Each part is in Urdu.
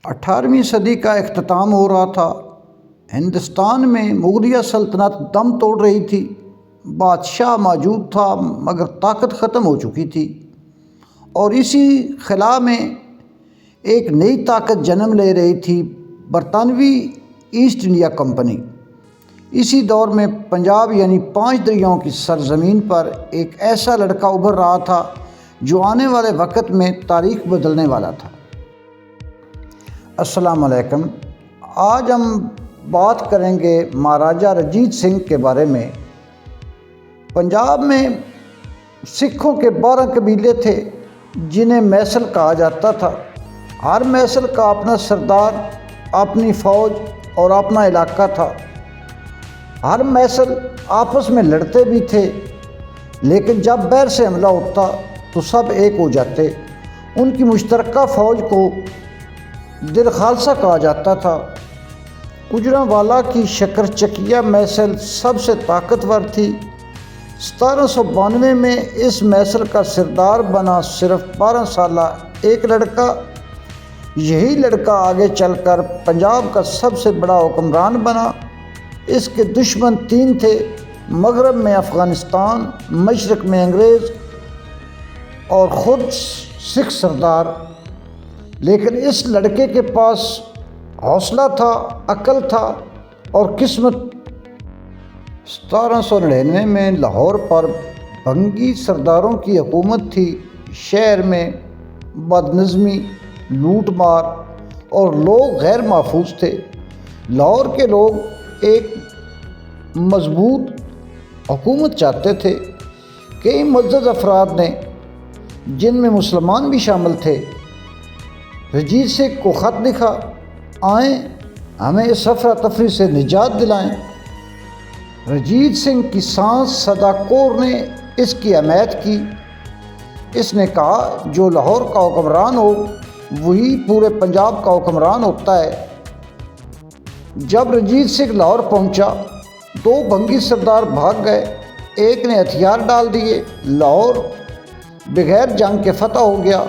18ویں صدی کا اختتام ہو رہا تھا۔ ہندوستان میں مغلیہ سلطنت دم توڑ رہی تھی۔ بادشاہ موجود تھا مگر طاقت ختم ہو چکی تھی، اور اسی خلا میں ایک نئی طاقت جنم لے رہی تھی، برطانوی ایسٹ انڈیا کمپنی۔ اسی دور میں پنجاب یعنی 5 دریاؤں کی سرزمین پر ایک ایسا لڑکا ابھر رہا تھا جو آنے والے وقت میں تاریخ بدلنے والا تھا۔ السلام علیکم۔ آج ہم بات کریں گے مہاراجہ رنجیت سنگھ کے بارے میں۔ پنجاب میں سکھوں کے 12 قبیلے تھے جنہیں محصل کہا جاتا تھا۔ ہر محصل کا اپنا سردار، اپنی فوج اور اپنا علاقہ تھا۔ ہر محصل آپس میں لڑتے بھی تھے، لیکن جب بحر سے حملہ ہوتا تو سب ایک ہو جاتے۔ ان کی مشترکہ فوج کو دل خالصہ کہا جاتا تھا۔ گوجرانوالا کی شکر چکیہ محصل سب سے طاقتور تھی۔ 1792 میں اس محصل کا سردار بنا صرف 12 سالہ ایک لڑکا۔ یہی لڑکا آگے چل کر پنجاب کا سب سے بڑا حکمران بنا۔ اس کے دشمن 3 تھے، مغرب میں افغانستان، مشرق میں انگریز اور خود سکھ سردار۔ لیکن اس لڑکے کے پاس حوصلہ تھا، عقل تھا اور قسمت۔ 1799 میں لاہور پر بھنگی سرداروں کی حکومت تھی۔ شہر میں بدنظمی، لوٹ مار اور لوگ غیر محفوظ تھے۔ لاہور کے لوگ ایک مضبوط حکومت چاہتے تھے۔ کئی معزز افراد نے، جن میں مسلمان بھی شامل تھے، رنجیت سنگھ کو خط لکھا، آئیں ہمیں اس افراتفری سے نجات دلائیں۔ رنجیت سنگھ کی سانس سدا کور نے اس کی حمایت کی۔ اس نے کہا جو لاہور کا حکمران ہو وہی پورے پنجاب کا حکمران ہوتا ہے۔ جب رنجیت سنگھ لاہور پہنچا، 2 بھنگی سردار بھاگ گئے، ایک نے ہتھیار ڈال دیے۔ لاہور بغیر جنگ کے فتح ہو گیا۔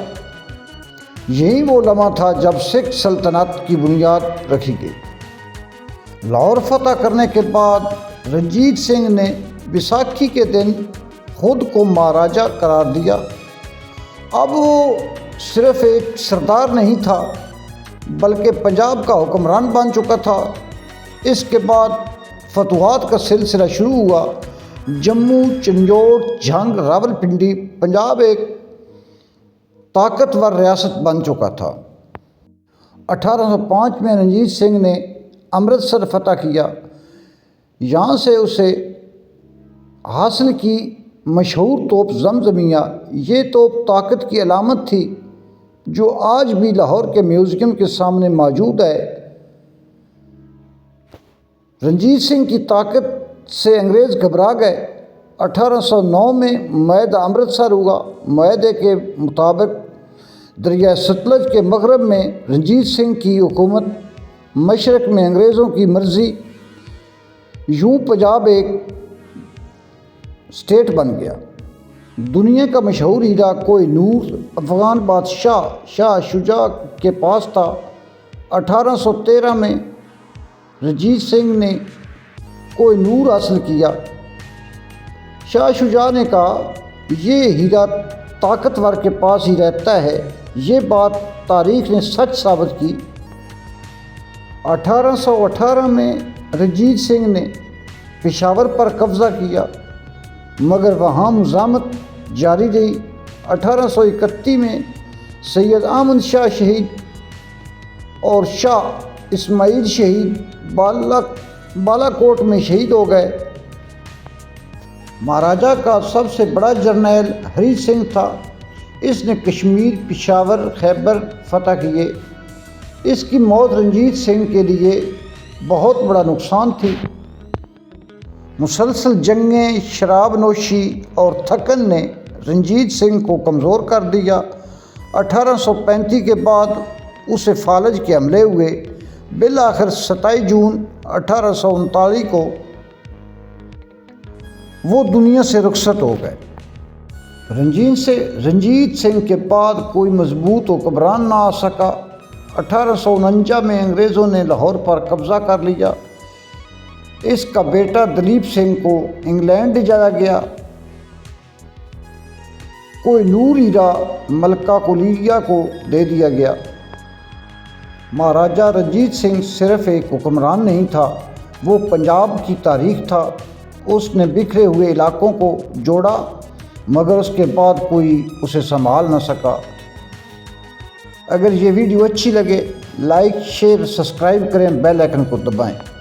یہی وہ لمحہ تھا جب سکھ سلطنت کی بنیاد رکھی گئی۔ لاہور فتح کرنے کے بعد رنجیت سنگھ نے بیساکھی کے دن خود کو مہاراجہ قرار دیا۔ اب وہ صرف ایک سردار نہیں تھا بلکہ پنجاب کا حکمران بن چکا تھا۔ اس کے بعد فتوحات کا سلسلہ شروع ہوا۔ جموں، چنجوڑ، جھنگ، راولپنڈی، پنجاب ایک طاقتور ریاست بن چکا تھا۔ 1805 میں رنجیت سنگھ نے امرتسر فتح کیا۔ یہاں سے اسے حاصل کی مشہور توپ زمزمیہ۔ یہ توپ طاقت کی علامت تھی جو آج بھی لاہور کے میوزیم کے سامنے موجود ہے۔ رنجیت سنگھ کی طاقت سے انگریز گھبرا گئے۔ 1809 میں معاہدہ امرتسر ہوا۔ معاہدے کے مطابق دریائے ستلج کے مغرب میں رنجیت سنگھ کی حکومت، مشرق میں انگریزوں کی مرضی۔ یوں پنجاب ایک اسٹیٹ بن گیا۔ دنیا کا مشہور ہیرا کوہ نور افغان بادشاہ شاہ شجاع کے پاس تھا۔ 1813 میں رنجیت سنگھ نے کوہ نور حاصل کیا۔ شاہ شجاع نے کہا یہ ہیرا طاقتور کے پاس ہی رہتا ہے۔ یہ بات تاریخ نے سچ ثابت کی۔ 1818 میں رنجیت سنگھ نے پشاور پر قبضہ کیا مگر وہاں مزاحمت جاری رہی۔ 1831 میں سید احمد شاہ شہید اور شاہ اسماعیل شہید بالا کوٹ میں شہید ہو گئے۔ مہاراجہ کا سب سے بڑا جرنیل ہری سنگھ تھا۔ اس نے کشمیر، پشاور، خیبر فتح کیے۔ اس کی موت رنجیت سنگھ کے لیے بہت بڑا نقصان تھی۔ مسلسل جنگیں، شراب نوشی اور تھکن نے رنجیت سنگھ کو کمزور کر دیا۔ 1835 کے بعد اسے فالج کے حملے ہوئے۔ بالآخر 27 جون 1839 کو وہ دنیا سے رخصت ہو گئے۔ رنجیت سنگھ کے بعد کوئی مضبوط حکمران نہ آ سکا۔ 1849 میں انگریزوں نے لاہور پر قبضہ کر لیا۔ اس کا بیٹا دلیپ سنگھ کو انگلینڈ جایا گیا۔ کوہ نور ہیرا ملکہ کولیلیا کو دے دیا گیا۔ مہاراجہ رنجیت سنگھ صرف ایک حکمران نہیں تھا، وہ پنجاب کی تاریخ تھا۔ اس نے بکھرے ہوئے علاقوں کو جوڑا، مگر اس کے بعد کوئی اسے سنبھال نہ سکا۔ اگر یہ ویڈیو اچھی لگے، لائک، شیئر، سبسکرائب کریں، بیل آئیکن کو دبائیں۔